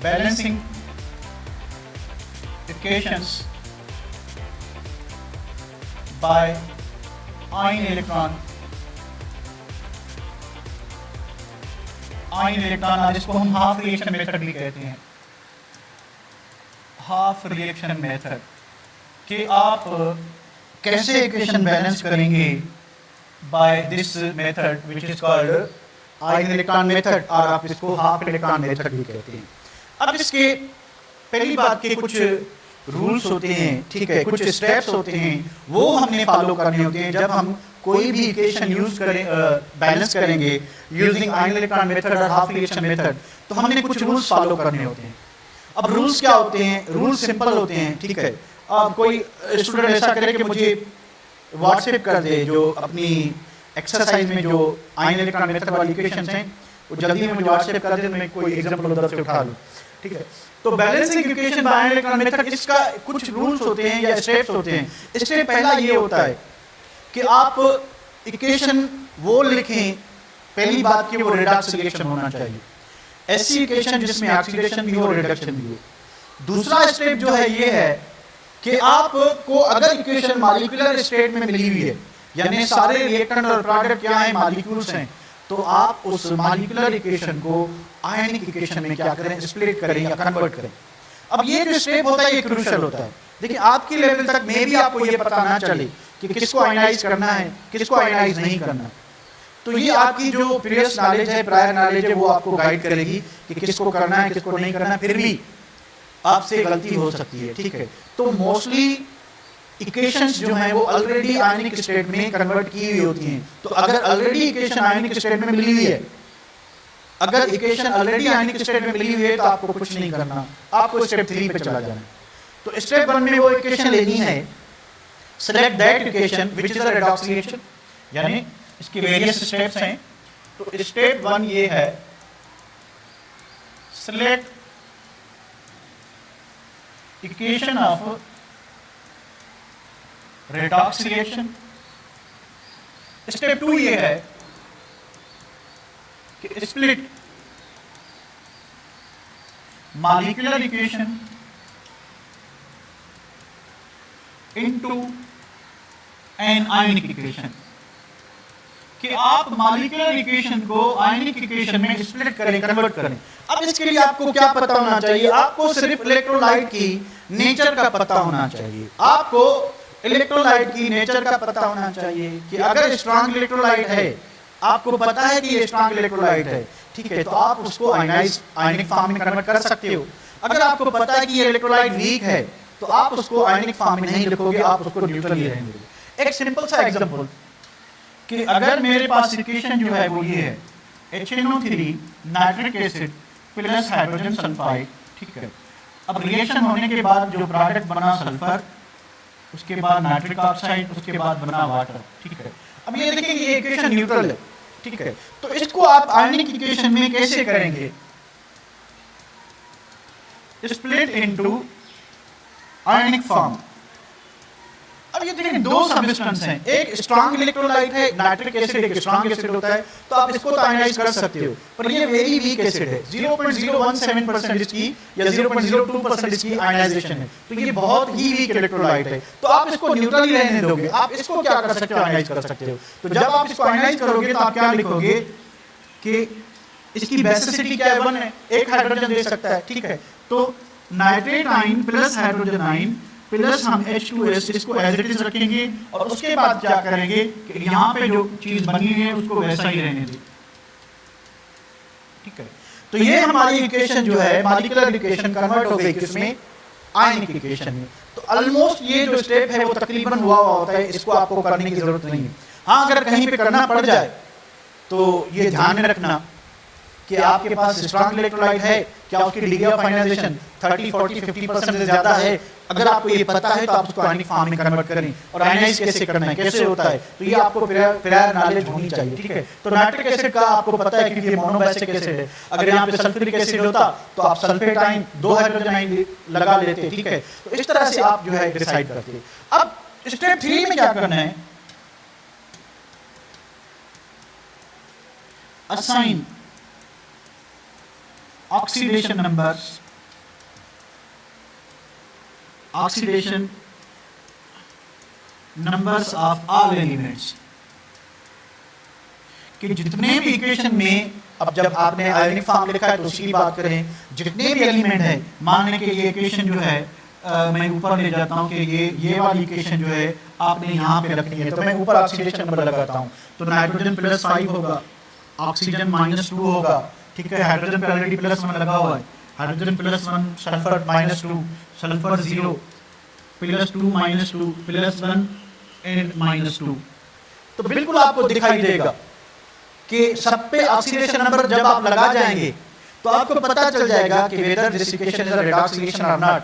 balancing equations by ion electron जिसको हम half reaction method भी कहते हैं, हाफ रिएक्शन मेथड, कि आप कैसे इक्वेशन बैलेंस करेंगे by this method which is called ion electron method, और आप इसको हाफ इलेक्ट्रॉन मेथड भी कहते हैं। अब इसके पहली बात के कुछ रूल्स होते हैं, ठीक है, कुछ स्टेप्स होते हैं, वो हमने फॉलो करने होते हैं जब हम कोई भी इक्वेशन यूज करें, बैलेंस करेंगे यूजिंग आयन इलेक्ट्रॉन मेथड और हाफ रिएक्शन मेथड, तो हमने कुछ रूल्स फॉलो करने होते हैं। अब रूल्स क्या होते हैं? रूल्स सिंपल होते हैं, ठीक है। अब कोई स्टूडेंट ऐसा करे कि मुझे व्हाट्सएप कर दे जो अपनी एक्सरसाइज में जो आयन इलेक्ट्रॉन मेथड वाली इक्वेशंस हैं, वो जल्दी में मुझे व्हाट्सएप कर दे, मैं कोई एग्जांपल उधर से उठा लूं, ठीक है। तो balancing equation by ion electron method, इसका कुछ रूल्स होते हैं या स्टेप्स होते हैं। स्टेप पहला ये होता है कि आप इक्वेशन वो लिखें, पहली बात कि वो रिडक्स रिएक्शन होना चाहिए, ऐसी इक्वेशन जिसमें ऑक्सीडेशन भी हो, रिडक्शन भी हो। दूसरा स्टेप जो है ये है कि आपको अगर इक्वेशन मॉलिक्यूलर स्टेट में मिली हुई है, यानी सारे रिएक्टेंट और प्रोडक्ट क्या है, मॉलिक्यूल्स हैं, तो आप उस मॉलिक्यूलर इक्वेशन को आयनिक इक्वेशन में क्या करें, स्प्लिट करें या कन्वर्ट करें। अब ये जो स्टेप होता है ये क्रूशियल होता है। देखिए आपकी लेवल तक में भी आपको ये पता ना चले कि किसको आयनाइज करना है, किसको आयनाइज नहीं करना, तो ये आपकी जो प्रीवियस नॉलेज है, प्रायर नॉलेज है, वो आपको गाइड करेगी कि किसको करना है, किसको नहीं करना। फिर भी आपसे गलती हो सकती है, ठीक है। तो मोस्टली इक्वेशंस जो हैं वो ऑलरेडी आयनिक स्टेट में कन्वर्ट की हुई होती हैं। तो अगर ऑलरेडी इक्वेशन आयनिक स्टेट में मिली हुई है, अगर इक्वेशन ऑलरेडी आयनिक स्टेट में मिली हुई है, तो आपको कुछ नहीं करना, आपको स्टेप 3 पे चला जाना। तो स्टेप 1 में वो इक्वेशन लेनी है, select that equation which is a redox reaction, यानी इसके वेरियस स्टेप्स हैं। तो स्टेप 1 ये है, select equation of redox reaction. Step 2 ये है कि split molecular equation into an ionic equation, कि आप मॉलिक्यूलर इक्वेशन को आयनिक इक्वेशन में स्प्लिट करें, कन्वर्ट करें। अब इसके लिए आपको क्या पता होना चाहिए? आपको सिर्फ इलेक्ट्रोलाइट की नेचर का पता होना चाहिए। आपको इलेक्ट्रोलाइट की नेचर का पता होना चाहिए कि अगर स्ट्रांग इलेक्ट्रोलाइट है, आपको पता है कि ये स्ट्रांग इलेक्ट्रोलाइट है, ठीक है, तो आप उसको आयनिक फॉर्म में कन्वर्ट कर सकते हो। अगर आपको पता है कि ये इलेक्ट्रोलाइट वीक है, तो आप उसको आयनिक फॉर्म में नहीं लिखोगे, आप उसको न्यूट्रल ही रहेंगे। एक सिंपल सा एग्जांपल कि अगर मेरे पास इक्वेशन जो है वो ये है, HNO3 nitric acid plus hydrogen sulphide, ठीक है। अब रिएक्शन होने के बाद जो प्रोडक्ट बना सल्फर, उसके बाद नाइट्रिक ऑक्साइड, उसके बाद बना वाटर, ठीक है। अब ये देखिए ये इक्वेशन न्यूट्रल है, ठीक है। तो इसको आप आयनिक इक्वेशन में कैसे करेंगे? Split into ionic form. अब ये देखिए दो सब्सटेंस हैं, एक स्ट्रांग इलेक्ट्रोलाइट है, नाइट्रिक एसिड एक स्ट्रांग एसिड होता है, तो आप इसको तो आयनाइज कर सकते हो, पर ये वेरी वीक एसिड है, 0.017% इसकी या 0.02% इसकी आयनाइजेशन है, तो ये बहुत ही वीक इलेक्ट्रोलाइट है। तो आप इसको न्यूट्रल ही रहने दोगे, आप इसको क्या कर सकते हो, आयनाइज कर सकते हो। तो जब आप इसको आयनाइज करोगे तो आप क्या लिखोगे कि इसकी बेसिसिटी क्या है, 1 है, एक हाइड्रोजन दे सकता है, ठीक है। तो nitrate ion plus hydrogen ion plus हम H2S इसको एज इट इज रखेंगे, और उसके बाद क्या करेंगे कि यहाँ पे जो चीज बनी है उसको वैसा ही रहने दें, ठीक है। तो ये हमारी इक्वेशन जो है मॉलिक्यूलर इक्वेशन कन्वर्ट हो गई किसमें, आयनिक इक्वेशन में। तो ऑलमोस्ट ये जो स्टेप है वो तकरीबन हुआ होता है, इसको आपको करने की जरूरत नहीं है। हाँ, अगर कहीं पे करना पड़ जाए तो ये ध्यान में रखना कि आपके पास स्ट्रांग इलेक्ट्रोलाइट है, क्या उसकी डिग्री ऑफ आयनाइजेशन 30, 40, 50% से ज्यादा है। अगर आपको ये पता है तो आप उसको आयनिक फॉर्म में कन्वर्ट करें, और आयनाइज कैसे करना है, कैसे होता है, तो ये आपको प्रायर नॉलेज होनी चाहिए, ठीक है। तो नाइट्रिक एसिड का आपको पता है कि ये मोनोबेसिक एसिड है, अगर यहाँ पे सल्फ्यूरिक एसिड होता तो आप सल्फेट आयन 2 हाइड्रोजन आयन लगा लेते, ठीक है। तो इस तरह से आप जो है डिसाइड करते। अब स्टेप 3 में क्या करना है, assign oxidation numbers oxidation numbers of all elements, कि जितने भी इक्वेशन में, अब जब आपने आयोनिक फॉर्म लिखा है तो उसकी बात करें, जितने भी एलिमेंट है, मान लें कि ये इक्वेशन जो है मैं ऊपर ले जाता हूँ कि ये वाली इक्वेशन जो है आपने यहाँ पे रखनी है, तो मैं ऊपर ऑक्सीडेशन नंबर लगाता हूँ, तो नाइट्रोजन +5 होगा, ऑक्सीजन -2 होगा, ठीक है। हाइड्रोजन पे ऑलरेडी +1 लगा हुआ है, हाइड्रोजन +1, सल्फर -2, सल्फर 0, +2 -2, +1 एंड -2। तो बिल्कुल आपको दिखाई देगा कि सब पे ऑक्सीडेशन नंबर जब आप लगा जाएंगे तो आपको पता चल जाएगा कि whether this equation is a redox reaction और नॉट।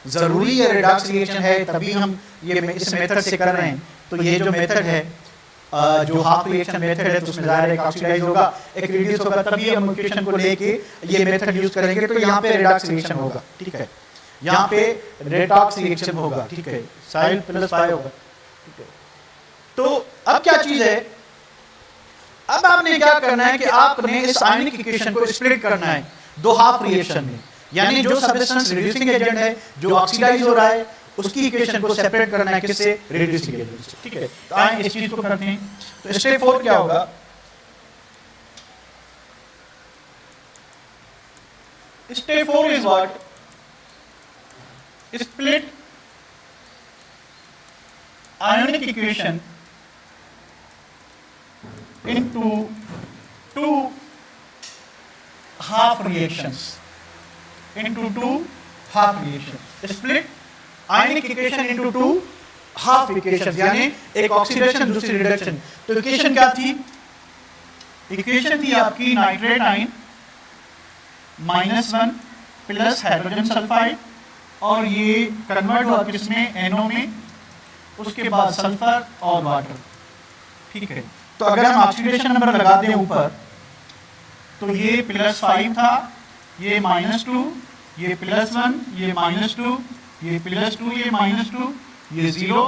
जरूरी है रेडॉक्स रिएक्शन है, तभी हम ये इस मेथड से कर रहे हैं। तो ये जो मेथड है, जो हाफ रिएक्शन मेथड है, तो उसमें ज़ाहिर है एक ऑक्सीडाइज होगा, एक रिड्यूस होगा, तभी हम इक्वेशन को लेके ये मेथड यूज करेंगे। तो यहाँ पे रेडॉक्स रिएक्शन होगा, ठीक है, यहाँ पे रेडॉक्स रिएक्शन होगा, ठीक है, साइल +5 होगा, ठीक है। तो अब क्या चीज है, अब आपने क्या करना है कि आपने इस आयनिक इक्वेशन को स्प्लिट करना है दो हाफ रिएक्शन में, यानी जो सब्सटेंस रिड्यूसिंग एजेंट है, जो ऑक्सीडाइज हो रहा है, उसकी इक्वेशन को सेपरेट करना है किससे, रिड्यूसिंग एजेंट से, ठीक है। तो आइए इस चीज को करते हैं। तो स्टेप 4 क्या होगा, step 4 is what, split ionic equation into two half reactions, split ionic equation into two half equations, यानी एक ऑक्सीडेशन दूसरी रिडक्शन। तो इक्वेशन क्या थी, इक्वेशन थी आपकी nitrate ion -1 plus hydrogen sulphide, और ये कन्वर्ट हुआ किसमें, NO में, उसके बाद सल्फर और वाटर, ठीक है। तो अगर हम ऑक्सीडेशन नंबर लगा दें ऊपर, तो ये +5 था, ये -2, ये +1, ये -2, ये +2, ये -2, ये 0,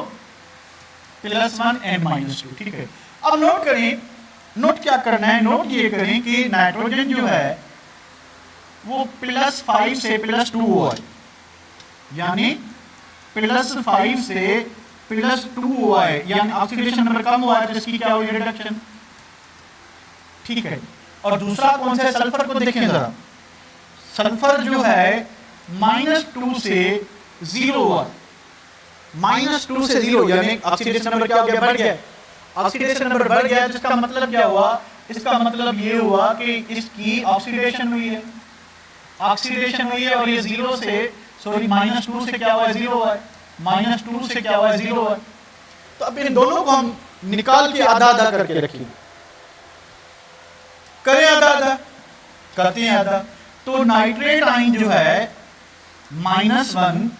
+1 एंड -2, ठीक है। अब नोट करें, नोट क्या करना है, नोट ये करें कि नाइट्रोजन जो है वो +5 से +2 हुआ है, यानी +5 से +2 हुआ है, यानी ऑक्सीडेशन नंबर कम हुआ है, जिसकी क्या हुई, रिडक्शन, ठीक है। और दूसरा कौन सा है, सल्फर को देखें जरा, सल्फर जो है -2 से 0 हुआ, -2 से 0, यानी ऑक्सीडेशन नंबर क्या हो गया, बढ़ गया, ऑक्सीडेशन नंबर बढ़ गया, जिसका मतलब क्या हुआ, इसका मतलब ये हुआ कि इसकी ऑक्सीडेशन हुई है, ऑक्सीडेशन हुई है, और ये 0 से, सॉरी -2 से क्या हुआ है, 0 हुआ है, -2 से क्या हुआ है, 0 है। तो अब इन दोनों को हम निकाल के आधा आधा करके रखिए, करें आधा आधा, करते हैं आधा। तो नाइट्रेट आयन जो है -1,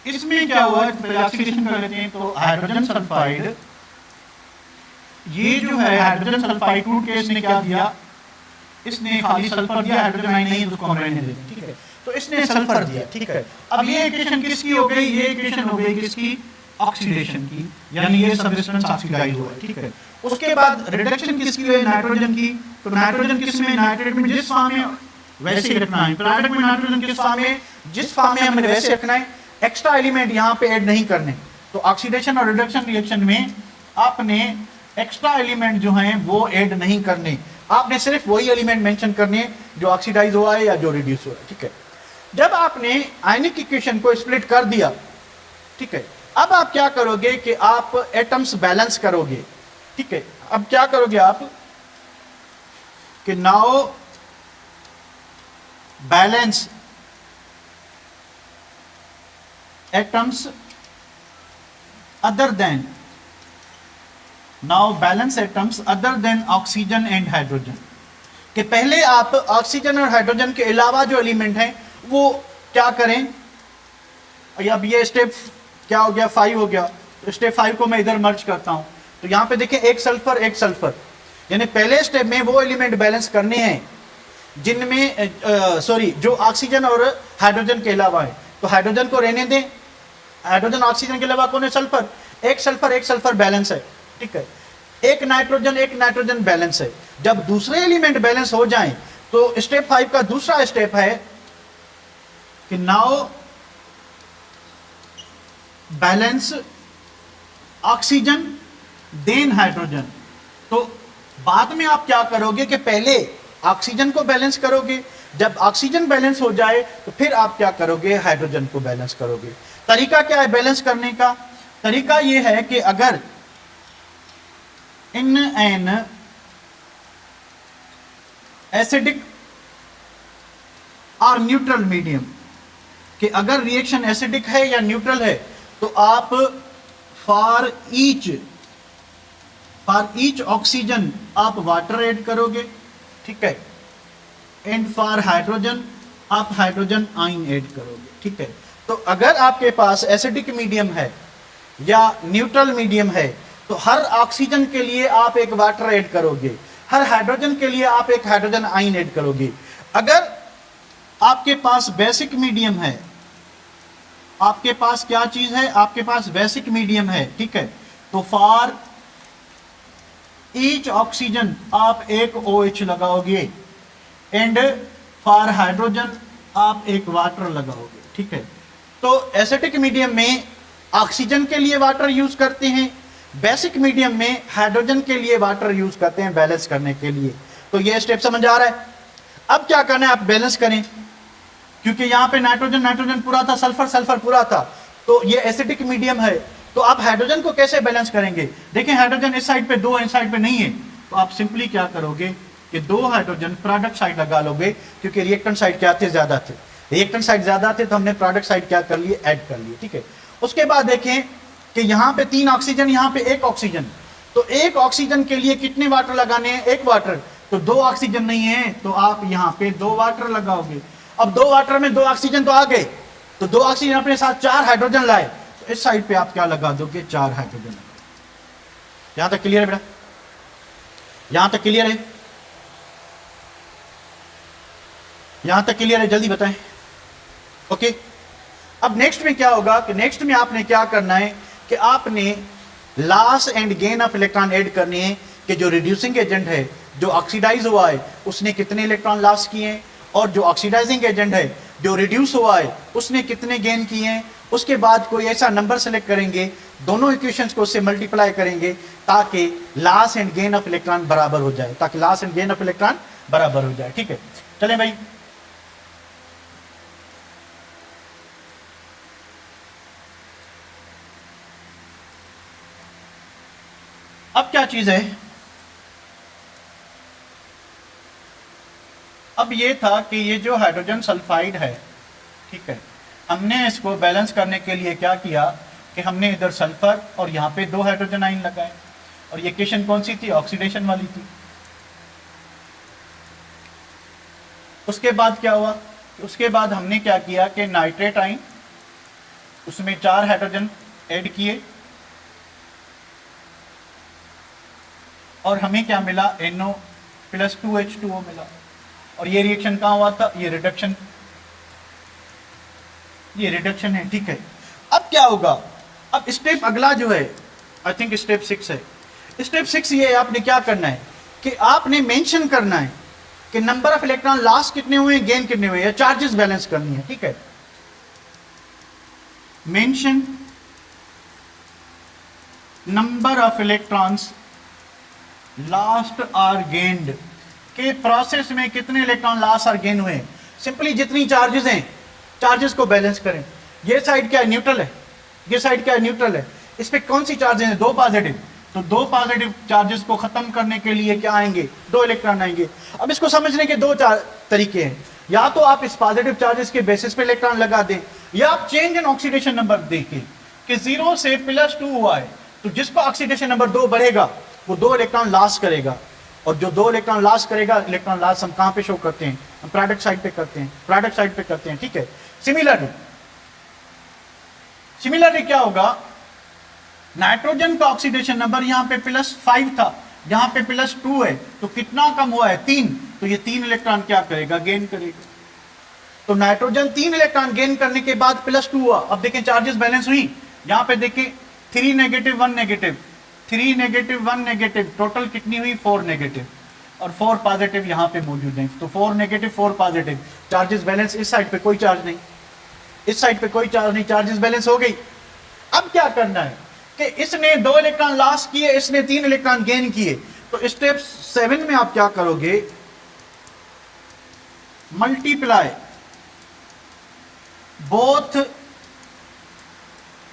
इसमें क्या हुआ, ऑक्सीडेशन कर लेते हैं, तो हाइड्रोजन सल्फाइड, ये जो है हाइड्रोजन सल्फाइड टूट के इसने क्या दिया, इसने खाली सल्फर दिया, हाइड्रोजन आयन नहीं, उसको हम रहने देते, ठीक है। तो इसने सल्फर दिया, ठीक है। अब ये इक्वेशन किसकी हो गई, ये इक्वेशन हो गई किसकी, ऑक्सीडेशन की, यानी ये सब्सटेंस ऑक्सीडाइज हुआ है, ठीक है। उसके बाद रिडक्शन किसकी हुई, नाइट्रोजन की। तो नाइट्रोजन किसमें, नाइट्रेट में जिस फॉर्म में वैसे ही रखना है, प्रोडक्ट में नाइट्रोजन किस फॉर्म में, जिस फॉर्म में हमने वैसे रखना है, एक्स्ट्रा एलिमेंट यहाँ पे ऐड नहीं करने। तो ऑक्सीडेशन और रिडक्शन रिएक्शन में आपने एक्स्ट्रा एलिमेंट जो हैं वो ऐड नहीं करने, आपने सिर्फ वही एलिमेंट मेंशन करने जो ऑक्सीडाइज हुआ है या जो रिड्यूस हुआ है, ठीक है। जब आपने आयनिक इक्वेशन को स्प्लिट कर दिया, ठीक है, अब आप क्या करोगे कि आप एटम्स बैलेंस करोगे, ठीक है। अब क्या करोगे आप कि now balance atoms other than, now balance atoms other than oxygen and hydrogen, कि पहले आप ऑक्सीजन और हाइड्रोजन के अलावा जो एलिमेंट हैं वो क्या करें। अब ये स्टेप क्या हो गया, 5 हो गया, तो स्टेप 5 को मैं इधर मर्ज करता हूं। तो यहां पे देखिए एक सल्फर, यानी पहले स्टेप में वो एलिमेंट बैलेंस करने हैं जिनमें जो ऑक्सीजन और हाइड्रोजन के अलावा है। तो हाइड्रोजन को रहने दें, हाइड्रोजन ऑक्सीजन के अलावा कौन है, सल्फर, एक सल्फर बैलेंस है, ठीक है। एक नाइट्रोजन बैलेंस है। जब दूसरे एलिमेंट बैलेंस हो जाएं तो स्टेप 5 का दूसरा स्टेप है कि now balance oxygen then hydrogen. तो बाद में आप क्या करोगे कि पहले ऑक्सीजन को बैलेंस करोगे, जब ऑक्सीजन बैलेंस हो जाए तो फिर आप क्या करोगे, हाइड्रोजन को बैलेंस करोगे। तरीका क्या है बैलेंस करने का? तरीका यह है कि अगर इन एन एसिडिक और न्यूट्रल मीडियम, कि अगर रिएक्शन एसिडिक है या न्यूट्रल है तो आप फॉर ईच ऑक्सीजन आप वाटर ऐड करोगे, ठीक है, एंड फॉर हाइड्रोजन आप हाइड्रोजन आयन ऐड करोगे, ठीक है। तो अगर आपके पास एसिडिक मीडियम है या न्यूट्रल मीडियम है तो हर ऑक्सीजन के लिए आप एक वाटर ऐड करोगे, हर हाइड्रोजन के लिए आप एक हाइड्रोजन आयन ऐड करोगे। अगर आपके पास बेसिक मीडियम है, आपके पास क्या चीज है, आपके पास बेसिक मीडियम है, ठीक है, तो फॉर ईच ऑक्सीजन आप एक OH लगाओगे एंड फॉर हाइड्रोजन आप एक वाटर लगाओगे, ठीक है। तो एसिडिक मीडियम में ऑक्सीजन के लिए वाटर यूज करते हैं, बेसिक मीडियम में हाइड्रोजन के लिए वाटर यूज करते हैं बैलेंस करने के लिए। तो ये स्टेप समझ आ रहा है। अब क्या करना है, आप बैलेंस करें, क्योंकि यहां पे नाइट्रोजन पूरा था, सल्फर पूरा था, तो ये एसिडिक मीडियम है। तो आप हाइड्रोजन को कैसे बैलेंस करेंगे? देखिए हाइड्रोजन इस साइड पे दो है, इस साइड पे नहीं है, तो आप सिंपली क्या करोगे कि दो हाइड्रोजन प्रोडक्ट साइड लगा लोगे, क्योंकि रिएक्टेंट साइड क्या थे, ज्यादा थे, रिएक्टेंट साइड ज्यादा थे, तो हमने प्रोडक्ट साइड क्या कर लिए, ऐड कर लिए, ठीक है। उसके बाद देखें कि यहाँ पे 3 ऑक्सीजन, यहाँ पे 1 ऑक्सीजन, तो 1 ऑक्सीजन के लिए कितने वाटर लगाने हैं, 1 वाटर, तो 2 ऑक्सीजन नहीं है तो आप यहाँ पे 2 वाटर लगाओगे। अब 2 वाटर में 2 ऑक्सीजन तो आ गए, तो 2 ऑक्सीजन अपने साथ 4 हाइड्रोजन लाए, तो इस साइड पे आप क्या लगा दोगे, 4 हाइड्रोजन। यहां तक क्लियर है बेटा? यहां तक क्लियर है? यहां तक क्लियर है? जल्दी बताएं। ओके, अब नेक्स्ट में क्या होगा कि नेक्स्ट में आपने क्या करना है कि आपने loss and gain of electron add करने हैं, कि जो रिड्यूसिंग एजेंट है, जो ऑक्सीडाइज हुआ है, उसने कितने इलेक्ट्रॉन लॉस किए हैं, और जो ऑक्सीडाइजिंग एजेंट है, जो रिड्यूस हुआ है, उसने कितने गेन किए हैं। उसके बाद कोई ऐसा नंबर सेलेक्ट करेंगे, दोनों इक्वेशंस को उससे मल्टीप्लाई करेंगे, ताकि loss and gain of electron बराबर हो जाए, ताकि loss and gain of electron बराबर हो जाए, ठीक है। चलें भाई, अब क्या चीज है, अब ये था कि ये जो हाइड्रोजन सल्फाइड है, ठीक है, हमने इसको बैलेंस करने के लिए क्या किया कि हमने इधर सल्फर और यहाँ पे 2 हाइड्रोजन आयन लगाए, और ये इक्वेशन कौन सी थी, ऑक्सीडेशन वाली थी। उसके बाद क्या हुआ, उसके बाद हमने क्या किया कि नाइट्रेट आयन, उसमें 4 हाइड्रोजन ऐड किए, और हमें क्या मिला, NO+2H2O मिला। और ये रिएक्शन कहाँ हुआ था, ये रिडक्शन है, ठीक है। अब क्या होगा, अब स्टेप अगला जो है, आई थिंक स्टेप 6 है। स्टेप 6 ये आपने क्या करना है कि आपने मेंशन करना है कि नंबर ऑफ इलेक्ट्रॉन लॉस कितने हुए, गेन कितने हुए, या चार्जेस बैलेंस करनी है, ठीक है। Mention number of electrons lost और गेन्ड, के प्रोसेस में कितने इलेक्ट्रॉन लॉस और गेन हुए। सिंपली जितनी चार्जेस हैं, चार्जेस को बैलेंस करें। ये साइड क्या है, न्यूट्रल है, ये साइड क्या है, न्यूट्रल है। इस पे कौन सी चार्जेस हैं, 2 पॉजिटिव, तो 2 पॉजिटिव चार्जेस को खत्म करने के लिए क्या आएंगे, 2 इलेक्ट्रॉन आएंगे। अब इसको समझने के 2 तरीके हैं, या तो आप इस पॉजिटिव चार्जेस के बेसिस पे इलेक्ट्रॉन लगा दें, या आप चेंज इन ऑक्सीडेशन नंबर देखें कि 0 से +2 हुआ है, तो जिसका ऑक्सीडेशन नंबर 2 बढ़ेगा वो 2 इलेक्ट्रॉन लॉस करेगा, और जो 2 इलेक्ट्रॉन लॉस करेगा, इलेक्ट्रॉन लॉस हम कहां पे शो करते हैं, हम प्रोडक्ट साइड पे करते हैं, प्रोडक्ट साइड पे करते हैं, ठीक है। सिमिलरली क्या होगा, नाइट्रोजन का ऑक्सीडेशन नंबर यहां पे +5 था, यहां पे +2 है, तो कितना कम हुआ है, 3, तो ये 3 इलेक्ट्रॉन क्या करेगा, गेन करेगा। तो नाइट्रोजन 3 इलेक्ट्रॉन गेन करने के बाद +2 हुआ। अब देखें चार्जेस बैलेंस हुई, यहां पे देखें 3 negative 1 negative, 3 negative 1 negative, total कितनी हुई, 4 नेगेटिव, और 4 पॉजिटिव यहाँ पे मौजूद हैं। तो 4 नेगेटिव 4 पॉजिटिव, चार्जेस बैलेंस। इस साइड पे कोई चार्ज नहीं, इस साइड पे कोई चार्ज नहीं, चार्जेस बैलेंस हो गई। अब क्या करना है कि इसने 2 इलेक्ट्रॉन लॉस किए, इसने 3 इलेक्ट्रॉन गेन किए, तो स्टेप 7 में आप क्या करोगे, multiply both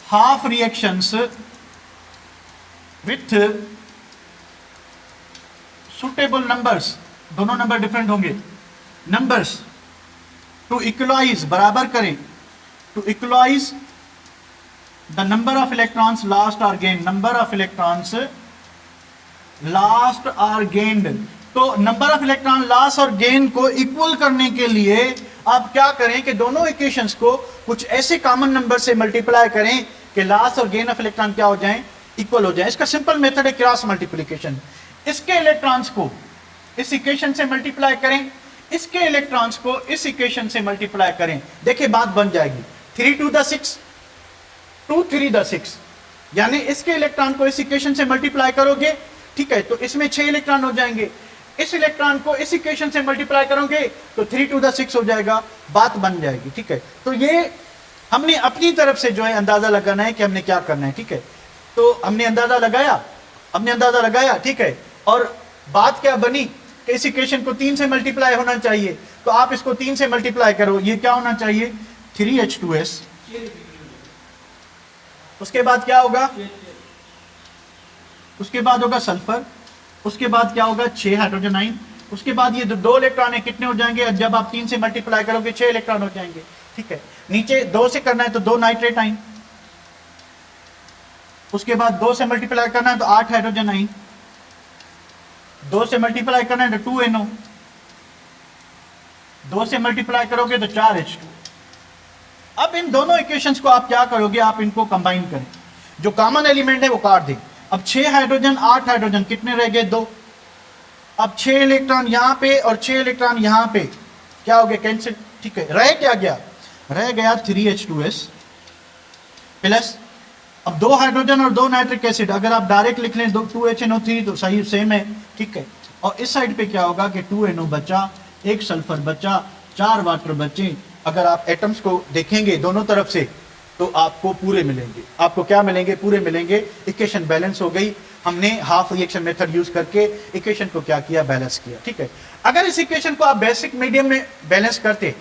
half reactions with suitable numbers, दोनों नंबर डिफरेंट होंगे, नंबर्स टू इक्वलाइज, बराबर करें, to equalise the number of electrons lost or gain, number of electrons lost or gained. तो नंबर ऑफ इलेक्ट्रॉन लॉस और gain को equal करने के लिए आप क्या करें कि दोनों इक्वेशंस को कुछ ऐसे कॉमन नंबर से मल्टीप्लाई करें कि लॉस और गेन ऑफ इलेक्ट्रॉन क्या हो जाएं, इक्वल हो जाए। इसका सिंपल मेथड है क्रॉस मल्टीप्लिकेशन। इसके इलेक्ट्रॉन्स को इस इक्वेशन से मल्टीप्लाई करें, इसके इलेक्ट्रॉन्स को इस इक्वेशन से मल्टीप्लाई करें, देखिए बात बन जाएगी 3 to the 6, 2 3 the 6, यानी इसके इलेक्ट्रॉन को इस इक्वेशन से मल्टीप्लाई करोगे, ठीक है, तो इसमें 6 इलेक्ट्रॉन हो जाएंगे, इस इलेक्ट्रॉन को इस इक्वेशन से मल्टीप्लाई करोगे तो 3 to the 6 हो जाएगा, बात बन जाएगी, ठीक है। तो ये हमने अपनी तरफ से जो है अंदाजा लगाना है कि हमने क्या करना है, ठीक है। तो हमने अंदाजा लगाया, ठीक है, और बात क्या बनी कि इस इक्वेशन को 3 से मल्टीप्लाई होना चाहिए, तो आप इसको 3 से मल्टीप्लाई करो, ये क्या होना चाहिए 3H2S, उसके बाद क्या होगा, उसके बाद होगा सल्फर, उसके बाद क्या होगा 6 हाइड्रोजन आयन, उसके बाद ये 2 इलेक्ट्रॉन है कितने हो जाएंगे, जब आप 3 से मल्टीप्लाई करोगे 6 इलेक्ट्रॉन हो जाएंगे, ठीक है। नीचे 2 से करना है तो 2 नाइट्रेट आयन, उसके बाद 2 से मल्टीप्लाई करना है तो 8 हाइड्रोजन आयन, 2 से मल्टीप्लाई करना है तो 2NO, 2 से मल्टीप्लाई करोगे तो 4H2। अब इन दोनों इक्वेशंस को आप क्या करोगे, आप इनको कंबाइन करें, जो कॉमन एलिमेंट है वो काट दें। अब 6 हाइड्रोजन 8 हाइड्रोजन कितने रह गए 2, अब 6 इलेक्ट्रॉन यहां पे और 6 इलेक्ट्रॉन यहां पे क्या हो गया, कैंसिल, ठीक है। रह क्या गया, रह गया 3H2S प्लस, अब 2 हाइड्रोजन और 2 नाइट्रिक एसिड, अगर आप डायरेक्ट लिख लें 2HNO3 तो सही सेम है, ठीक है। और इस साइड पे क्या होगा कि 2NO बचा, 1 सल्फर बचा, 4 वाटर बचे। अगर आप एटम्स को देखेंगे दोनों तरफ से तो आपको पूरे मिलेंगे, आपको क्या मिलेंगे, पूरे मिलेंगे। इक्वेशन बैलेंस हो गई, हमने हाफ रिएक्शन मेथड यूज करके इक्वेशन को क्या किया, बैलेंस किया, ठीक है। अगर इस इक्वेशन को आप बेसिक मीडियम में बैलेंस करते,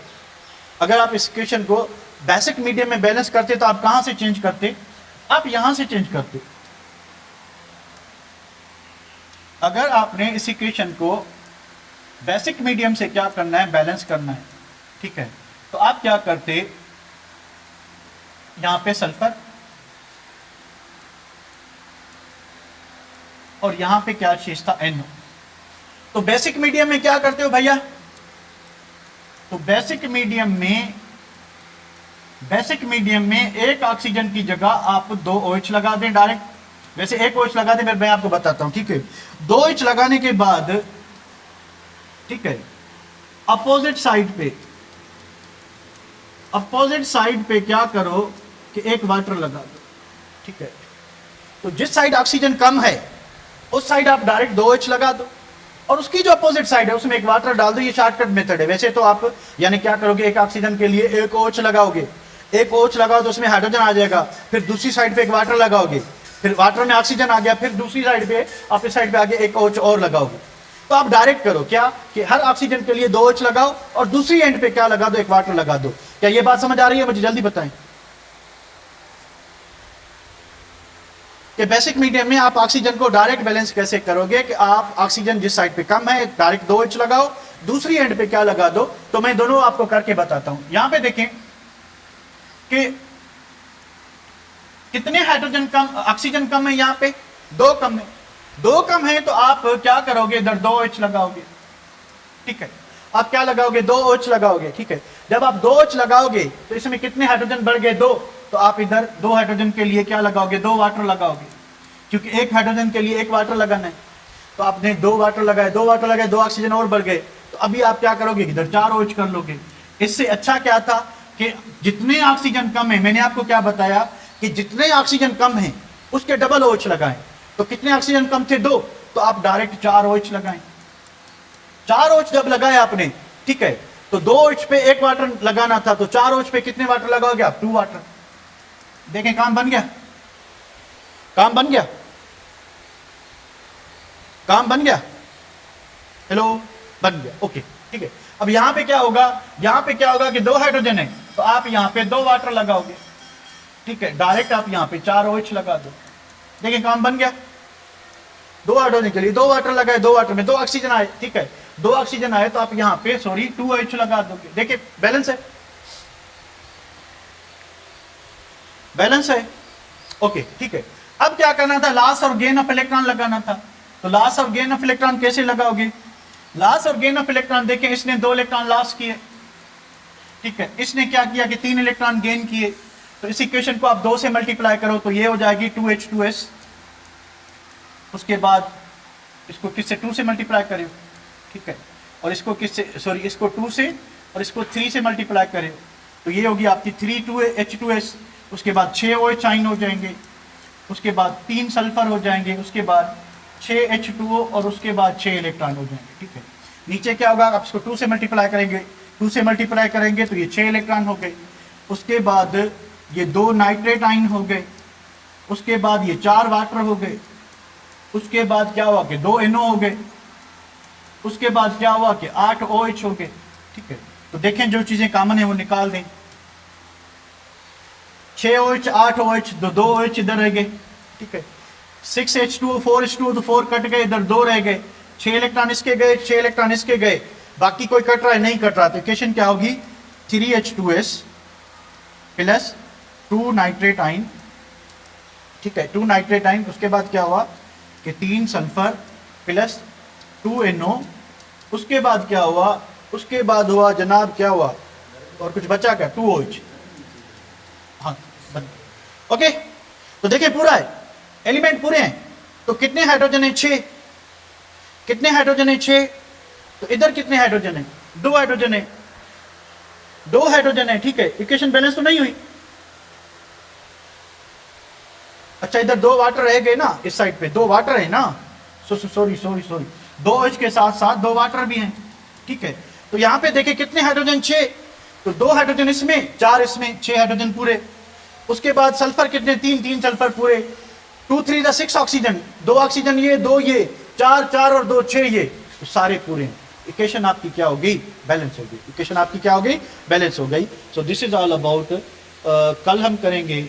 अगर आप इस इक्वेशन को बेसिक मीडियम में बैलेंस करते तो आप कहां से चेंज करते, आप यहां से चेंज करते। अगर आपने इस इक्वेशन को बेसिक मीडियम से क्या करना है, बैलेंस करना है, ठीक है, तो आप क्या करते, यहां पे सल्फर और यहां पे क्या चीज था, NO। तो बेसिक मीडियम में क्या करते हो भैया, तो बेसिक मीडियम में एक ऑक्सीजन की जगह आप 2 OH लगा दें डायरेक्ट, वैसे 1 OH लगा दें, मैं आपको बताता हूं, ठीक है। 2 OH लगाने के बाद, ठीक है, अपोजिट साइड पे क्या करो कि 1 वाटर लगा दो, ठीक है। तो जिस साइड ऑक्सीजन कम है उस साइड आप डायरेक्ट 2 OH लगा दो, और उसकी जो अपोजिट साइड है उसमें 1 वाटर डाल दो। ये शॉर्टकट मेथड है। वैसे तो आप यानी क्या करोगे, एक ऑक्सीजन के लिए 1 OH लगाओगे, 1 OH लगाओ तो उसमें हाइड्रोजन आ जाएगा, फिर दूसरी साइड पे 1 वाटर लगाओगे, फिर वाटर में ऑक्सीजन आ गया, फिर दूसरी साइड पे आप इस साइड पे आगे 1 OH और लगाओगे। तो आप डायरेक्ट करो क्या कि हर ऑक्सीजन के लिए 2 OH लगाओ और दूसरी एंड पे क्या लगा दो, 1 वाटर लगा दो। क्या ये बात समझ आ रही है, मुझे जल्दी बताएं कि बेसिक मीडियम में आप ऑक्सीजन को डायरेक्ट बैलेंस कैसे करोगे कि आप ऑक्सीजन जिस साइड पे कम है डायरेक्ट 2 OH लगाओ, दूसरी एंड पे क्या लगा दो। तो मैं दोनों आपको करके बताता हूं। यहां पे देखें कि कितने हाइड्रोजन कम, ऑक्सीजन कम है, यहां पे 2 कम है, 2 कम है, तो आप क्या करोगे, इधर 2 OH लगाओगे, ठीक है। आप क्या लगाओगे, 2 OH लगाओगे, ठीक है। जब आप 2 OH लगाओगे तो इसमें कितने हाइड्रोजन बढ़ गए, 2, तो आप इधर 2 हाइड्रोजन के लिए क्या लगाओगे, 2 वाटर लगाओगे, क्योंकि 1 हाइड्रोजन के लिए 1 वाटर लगाना है। तो आपने 2 वाटर लगाए, 2 वाटर लगाए, 2 ऑक्सीजन और बढ़ गए, तो अभी आप क्या करोगे, इधर 4 OH कर लोगे। इससे अच्छा क्या था कि जितने ऑक्सीजन कम है, मैंने आपको क्या बताया कि जितने ऑक्सीजन कम है उसके डबल OH लगाएं। तो कितने ऑक्सीजन कम थे, 2, तो आप डायरेक्ट 4 OH लगाएं। 4 OH जब लगाए आपने, ठीक है, तो 2 OH पे 1 वाटर लगाना था, तो 4 OH पे कितने वाटर लगाओगे आप, 2 वाटर। देखें काम बन गया। काम बन गया, काम बन गया, हेलो, बन गया, ओके, ठीक है। अब यहां पे क्या होगा, यहां पे क्या होगा कि 2 हाइड्रोजन है, तो आप यहां पे 2 वाटर लगाओगे, ठीक है, डायरेक्ट आप यहां पे 4 OH लगा दो। देखिए काम बन गया, 2 हाइड्रोजन के लिए 2 वाटर लगाए, 2 वाटर में 2 ऑक्सीजन आए, ठीक है, 2 ऑक्सीजन आए तो आप यहां पे 2 OH लगा दोगे। देखिए बैलेंस है, बैलेंस है, ओके, ठीक है। अब क्या करना था, लॉस और गेन ऑफ इलेक्ट्रॉन लगाना था। तो लॉस और गेन ऑफ इलेक्ट्रॉन कैसे लगाओगे, लॉस और गेन ऑफ इलेक्ट्रॉन देखें, इसने 2 इलेक्ट्रॉन लॉस किए, ठीक है, इसने क्या किया कि 3 इलेक्ट्रॉन गेन किए। तो इस इक्वेशन को आप 2 से मल्टीप्लाई करो तो ये हो जाएगी 2H2S। उसके बाद इसको किससे, 2 से मल्टीप्लाई करो, ठीक है, और इसको किससे, सॉरी, इसको 2 से और इसको 3 से मल्टीप्लाई करें तो ये होगी आपकी 3H2S। उसके बाद 6 OH आइन हो जाएंगे, उसके बाद 3 सल्फर हो जाएंगे, उसके बाद 6 H2O और उसके बाद 6 इलेक्ट्रॉन हो जाएंगे, ठीक है। नीचे क्या होगा, आप इसको 2 से मल्टीप्लाई करेंगे, 2 से मल्टीप्लाई करेंगे तो ये 6 इलेक्ट्रॉन हो गए। उसके बाद ये 2 नाइट्रेट आइन हो गए, उसके बाद ये 4 वाटर हो गए, उसके बाद क्या हुआ कि 2 NO हो गए, उसके बाद क्या हुआ कि 8 OH हो गए, ठीक है। तो देखें जो चीजें कॉमन है वो निकाल दें, 6 OH 8 OH, 2 OH इधर रह गए, ठीक है, 6 H2O 4 H2O तो 4 कट गए, इधर 2 रह गए, 6 इलेक्ट्रॉन इसके गए, 6 इलेक्ट्रॉन इसके गए, बाकी कोई कट रहा है, नहीं कट रहा। तो इक्वेशन क्या होगी, 3H2S प्लस 2 नाइट्रेट आइन, ठीक है, 2 नाइट्रेट आइन। उसके बाद क्या हुआ कि 3 सल्फर प्लस 2 NO। उसके बाद क्या हुआ, उसके बाद हुआ जनाब क्या हुआ, और कुछ बचा क्या, 2 OH, हाँ बन, ओके। तो देखिए पूरा है, एलिमेंट पूरे हैं। तो कितने हाइड्रोजन है, 6, कितने हाइड्रोजन है, 6। तो इधर कितने हाइड्रोजन है, 2 हाइड्रोजन है, 2 हाइड्रोजन है, ठीक है। इक्वेशन बैलेंस तो नहीं हुई, अच्छा इधर 2 वाटर रह गए ना, इस साइड पे 2 वाटर है ना, सॉरी 2 OH के साथ साथ 2 वाटर भी हैं, ठीक है। तो यहां पे देखिए कितने हाइड्रोजन, 6, तो 2 हाइड्रोजन इसमें, 4 इसमें, 6 हाइड्रोजन पूरे। उसके बाद सल्फर कितने, 3 सल्फर पूरे, 2 3 6 ऑक्सीजन, 2 ऑक्सीजन ये, 2 ये, 4 और 2 6 ये, तो सारे पूरे हैं। इक्वेशन आपकी क्या हो गई, बैलेंस हो गई, इक्वेशन आपकी क्या हो गई, बैलेंस हो गई। So this is all about, कल हम करेंगे